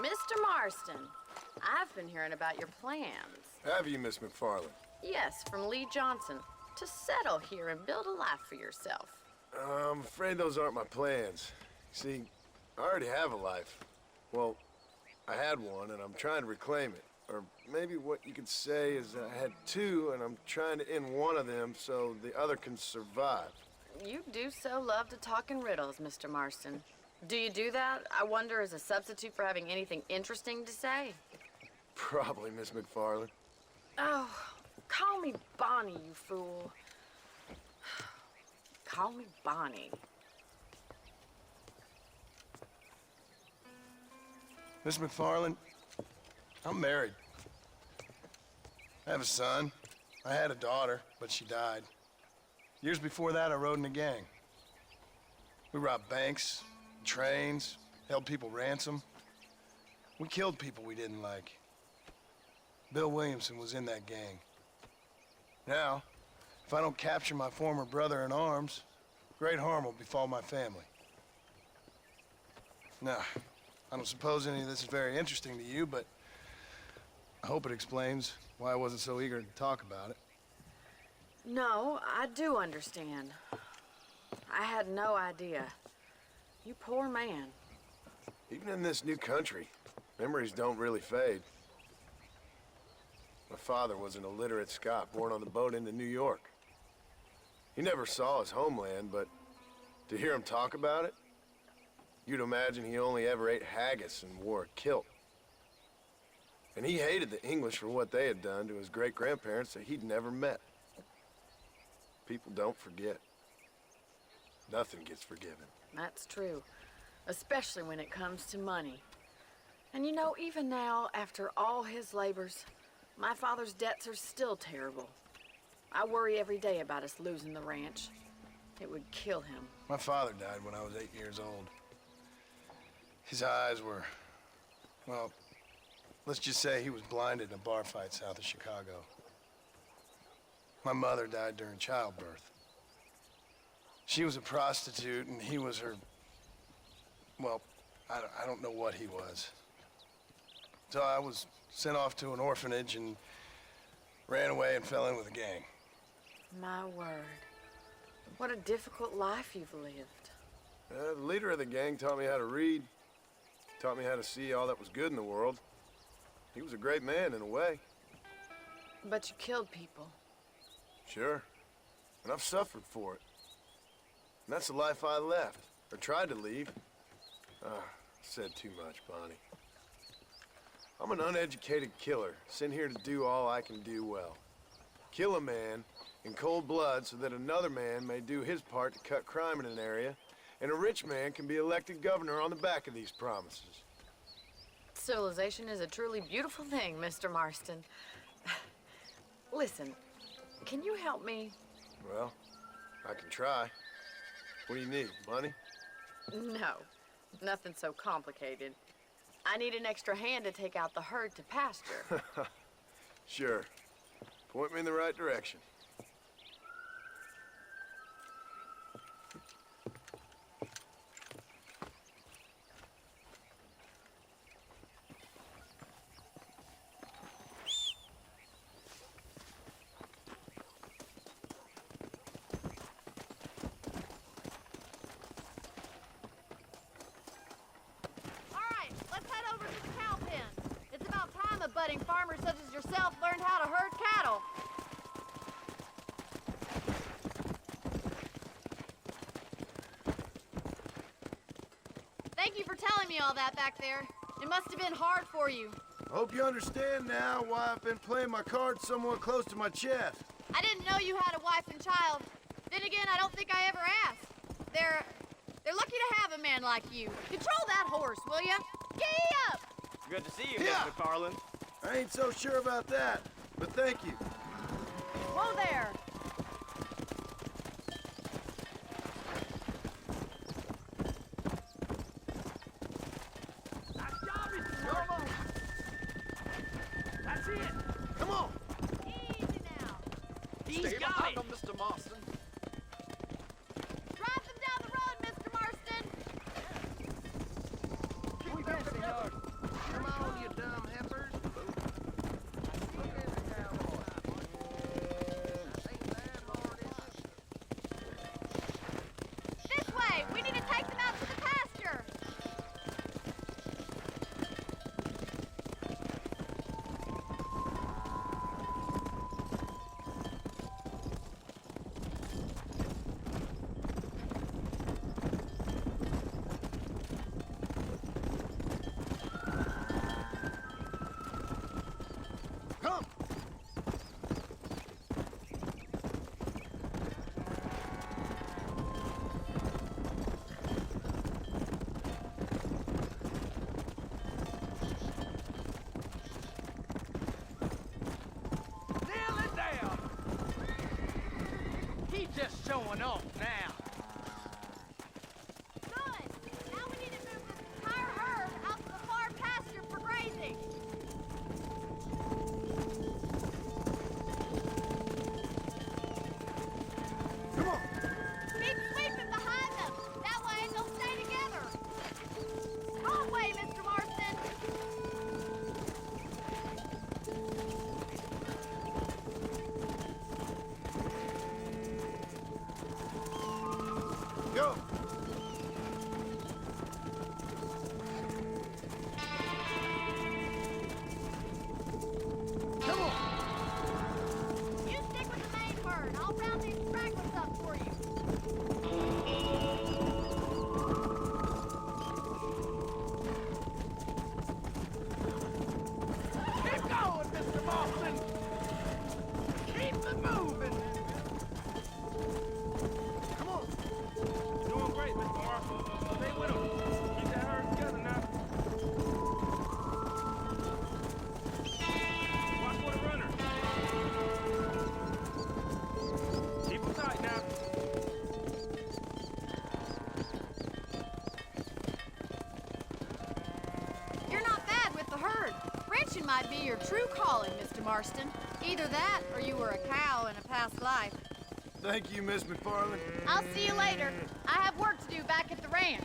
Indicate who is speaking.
Speaker 1: Mr. Marston, I've been hearing about your plans.
Speaker 2: Have you, Miss McFarland?
Speaker 1: Yes, from Lee Johnson, to settle here and build a life for yourself.
Speaker 2: I'm afraid those aren't my plans. See, I already have a life. Well, I had one, and I'm trying to reclaim it. Or maybe what you could say is I had two, and I'm trying to end one of them so the other can survive.
Speaker 1: You do so love to talk in riddles, Mr. Marston. Do you do that, I wonder, as a substitute for having anything interesting to say?
Speaker 2: Probably, Miss McFarland.
Speaker 1: Oh, call me Bonnie, you fool. Call me Bonnie.
Speaker 2: Miss McFarland, I'm married. I have a son. I had a daughter, but she died. Years before that, I rode in a gang. We robbed banks, trains, held people ransom. We killed people we didn't like. Bill Williamson was in that gang. Now, if I don't capture my former brother-in-arms, great harm will befall my family. Now, I don't suppose any of this is very interesting to you, but I hope it explains why I wasn't so eager to talk about it.
Speaker 1: No, I do understand. I had no idea. You poor man.
Speaker 2: Even in this new country, memories don't really fade. My father was an illiterate Scot born on the boat into New York. He never saw his homeland, but to hear him talk about it, you'd imagine he only ever ate haggis and wore a kilt. And he hated the English for what they had done to his great-grandparents that he'd never met. People don't forget. Nothing gets forgiven.
Speaker 1: That's true, especially when it comes to money. And you know, even now, after all his labors, my father's debts are still terrible. I worry every day about us losing the ranch. It would kill him.
Speaker 2: My father died when I was 8 years old. His eyes were, well, let's just say he was blinded in a bar fight south of Chicago. My mother died during childbirth. She was a prostitute, and he was her, well, I don't know what he was. So I was sent off to an orphanage and ran away and fell in with a gang.
Speaker 1: My word. What a difficult life you've lived.
Speaker 2: The leader of the gang taught me how to read, taught me how to see all that was good in the world. He was a great man in a way.
Speaker 1: But you killed people.
Speaker 2: Sure. And I've suffered for it. And that's the life I left, or tried to leave. Said too much, Bonnie. I'm an uneducated killer, sent here to do all I can do well. Kill a man in cold blood so that another man may do his part to cut crime in an area, and a rich man can be elected governor on the back of these promises.
Speaker 1: Civilization is a truly beautiful thing, Mr. Marston. Listen, can you help me?
Speaker 2: Well, I can try. What do you need, money?
Speaker 1: No, nothing so complicated. I need an extra hand to take out the herd to pasture.
Speaker 2: Sure. Point me in the right direction.
Speaker 3: Budding farmers such as yourself learned how to herd cattle. Thank you for telling me all that back there. It must have been hard for you.
Speaker 2: I hope you understand now why I've been playing my cards somewhat close to my chest.
Speaker 3: I didn't know you had a wife and child. Then again, I don't think I ever asked. They're lucky to have a man like you. Control that horse, will ya? Gee up!
Speaker 4: Good to see you, Mr. McFarland.
Speaker 2: I ain't so sure about that, but thank you.
Speaker 3: Whoa there!
Speaker 4: That's it.
Speaker 2: Come on.
Speaker 3: Easy now.
Speaker 4: He's
Speaker 5: Stay
Speaker 4: got
Speaker 5: behind
Speaker 4: it.
Speaker 5: him, Mr. Marston.
Speaker 3: Drive them down the road, Mr. Marston.
Speaker 5: Keep moving,
Speaker 4: Bar. Stay with him. Keep that herd together now. Watch for the runner. Keep him tight now.
Speaker 3: You're not bad with the herd. Ranching might be your true calling, Mr. Marston. Either that, or you were a cow in a past life.
Speaker 2: Thank you, Miss McFarland.
Speaker 3: I'll see you later. I have work to do back at the ranch.